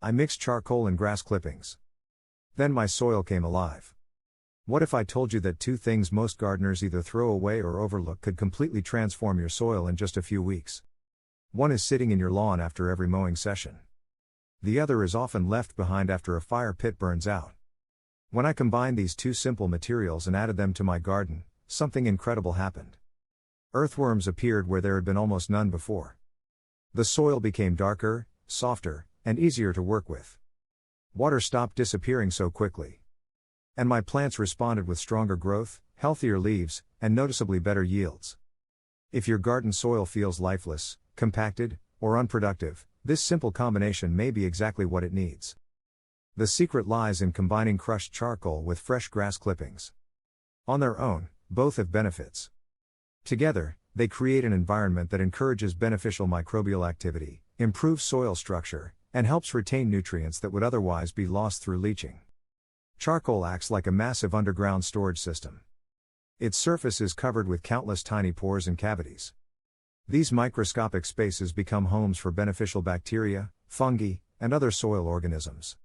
I mixed charcoal and grass clippings. Then my soil came alive. What if I told you that two things most gardeners either throw away or overlook could completely transform your soil in just a few weeks? One is sitting in your lawn after every mowing session. The other is often left behind after a fire pit burns out. When I combined these two simple materials and added them to my garden, something incredible happened. Earthworms appeared where there had been almost none before. The soil became darker, softer, and easier to work with. Water stopped disappearing so quickly. And my plants responded with stronger growth, healthier leaves, and noticeably better yields. If your garden soil feels lifeless, compacted, or unproductive, this simple combination may be exactly what it needs. The secret lies in combining crushed charcoal with fresh grass clippings. On their own, both have benefits. Together, they create an environment that encourages beneficial microbial activity, improves soil structure, and helps retain nutrients that would otherwise be lost through leaching. Charcoal acts like a massive underground storage system. Its surface is covered with countless tiny pores and cavities. These microscopic spaces become homes for beneficial bacteria, fungi, and other soil organisms.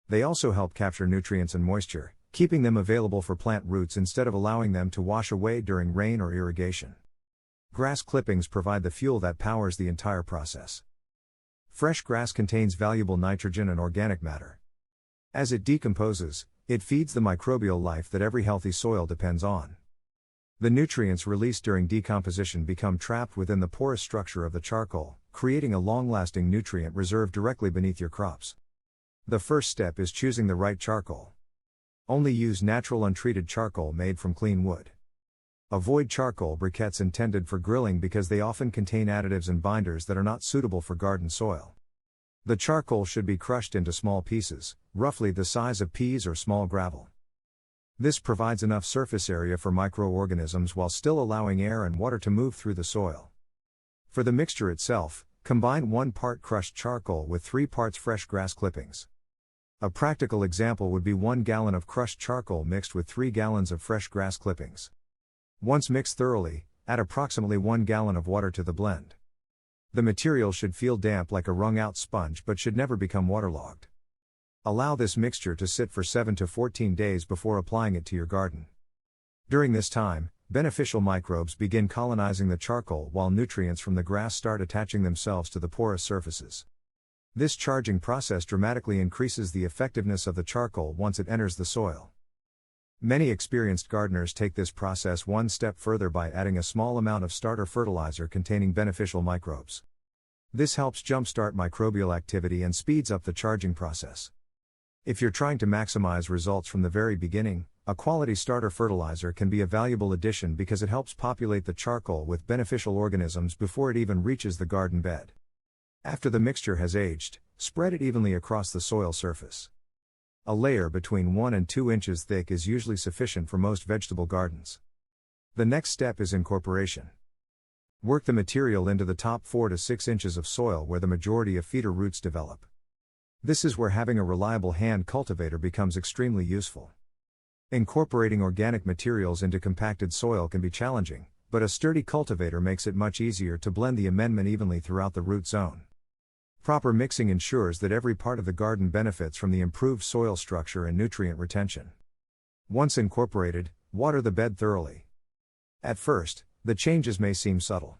They also help capture nutrients and moisture, keeping them available for plant roots instead of allowing them to wash away during rain or irrigation. Grass clippings provide the fuel that powers the entire process. Fresh grass contains valuable nitrogen and organic matter. As it decomposes, it feeds the microbial life that every healthy soil depends on. The nutrients released during decomposition become trapped within the porous structure of the charcoal, creating a long-lasting nutrient reserve directly beneath your crops. The first step is choosing the right charcoal. Only use natural untreated charcoal made from clean wood. Avoid charcoal briquettes intended for grilling because they often contain additives and binders that are not suitable for garden soil. The charcoal should be crushed into small pieces, roughly the size of peas or small gravel. This provides enough surface area for microorganisms while still allowing air and water to move through the soil. For the mixture itself, combine 1 part crushed charcoal with 3 parts fresh grass clippings. A practical example would be 1 gallon of crushed charcoal mixed with 3 gallons of fresh grass clippings. Once mixed thoroughly, add approximately 1 gallon of water to the blend. The material should feel damp like a wrung-out sponge but should never become waterlogged. Allow this mixture to sit for 7 to 14 days before applying it to your garden. During this time, beneficial microbes begin colonizing the charcoal while nutrients from the grass start attaching themselves to the porous surfaces. This charging process dramatically increases the effectiveness of the charcoal once it enters the soil. Many experienced gardeners take this process one step further by adding a small amount of starter fertilizer containing beneficial microbes. This helps jumpstart microbial activity and speeds up the charging process. If you're trying to maximize results from the very beginning, a quality starter fertilizer can be a valuable addition because it helps populate the charcoal with beneficial organisms before it even reaches the garden bed. After the mixture has aged, spread it evenly across the soil surface. A layer between 1 and 2 inches thick is usually sufficient for most vegetable gardens. The next step is incorporation. Work the material into the top 4 to 6 inches of soil where the majority of feeder roots develop. This is where having a reliable hand cultivator becomes extremely useful. Incorporating organic materials into compacted soil can be challenging, but a sturdy cultivator makes it much easier to blend the amendment evenly throughout the root zone. Proper mixing ensures that every part of the garden benefits from the improved soil structure and nutrient retention. Once incorporated, water the bed thoroughly. At first, the changes may seem subtle.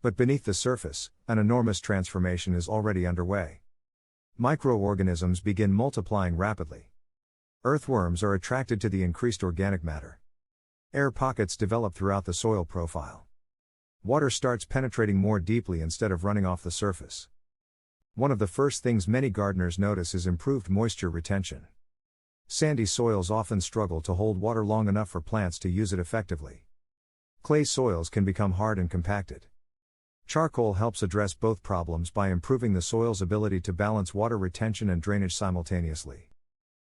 But beneath the surface, an enormous transformation is already underway. Microorganisms begin multiplying rapidly. Earthworms are attracted to the increased organic matter. Air pockets develop throughout the soil profile. Water starts penetrating more deeply instead of running off the surface. One of the first things many gardeners notice is improved moisture retention. Sandy soils often struggle to hold water long enough for plants to use it effectively. Clay soils can become hard and compacted. Charcoal helps address both problems by improving the soil's ability to balance water retention and drainage simultaneously.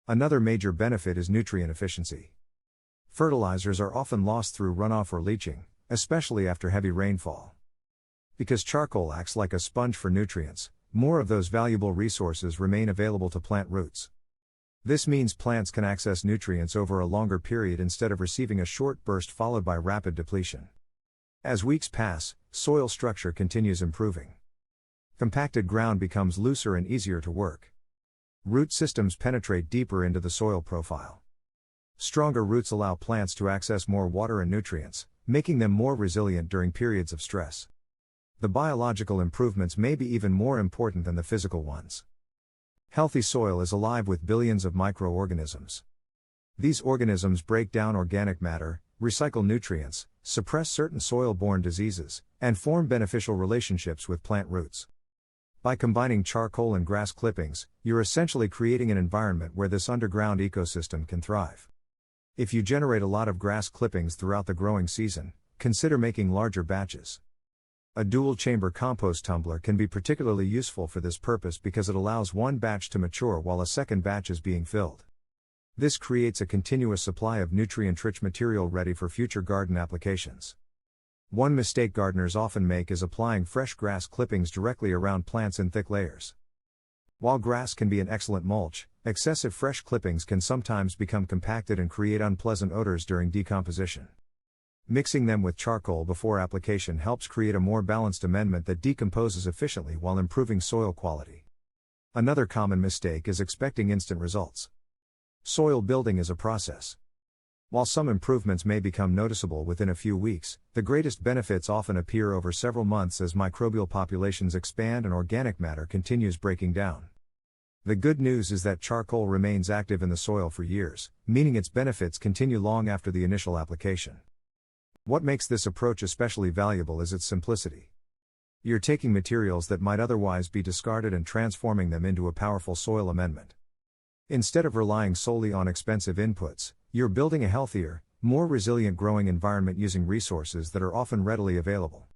Another major benefit is nutrient efficiency. Fertilizers are often lost through runoff or leaching, especially after heavy rainfall. Because charcoal acts like a sponge for nutrients, more of those valuable resources remain available to plant roots. This means plants can access nutrients over a longer period instead of receiving a short burst followed by rapid depletion. As weeks pass, soil structure continues improving. Compacted ground becomes looser and easier to work. Root systems penetrate deeper into the soil profile. Stronger roots allow plants to access more water and nutrients, making them more resilient during periods of stress. The biological improvements may be even more important than the physical ones. Healthy soil is alive with billions of microorganisms. These organisms break down organic matter, recycle nutrients, suppress certain soil-borne diseases, and form beneficial relationships with plant roots. By combining charcoal and grass clippings, you're essentially creating an environment where this underground ecosystem can thrive. If you generate a lot of grass clippings throughout the growing season, consider making larger batches. A dual-chamber compost tumbler can be particularly useful for this purpose because it allows one batch to mature while a second batch is being filled. This creates a continuous supply of nutrient-rich material ready for future garden applications. One mistake gardeners often make is applying fresh grass clippings directly around plants in thick layers. While grass can be an excellent mulch, excessive fresh clippings can sometimes become compacted and create unpleasant odors during decomposition. Mixing them with charcoal before application helps create a more balanced amendment that decomposes efficiently while improving soil quality. Another common mistake is expecting instant results. Soil building is a process. While some improvements may become noticeable within a few weeks, the greatest benefits often appear over several months as microbial populations expand and organic matter continues breaking down. The good news is that charcoal remains active in the soil for years, meaning its benefits continue long after the initial application. What makes this approach especially valuable is its simplicity. You're taking materials that might otherwise be discarded and transforming them into a powerful soil amendment. Instead of relying solely on expensive inputs, you're building a healthier, more resilient growing environment using resources that are often readily available.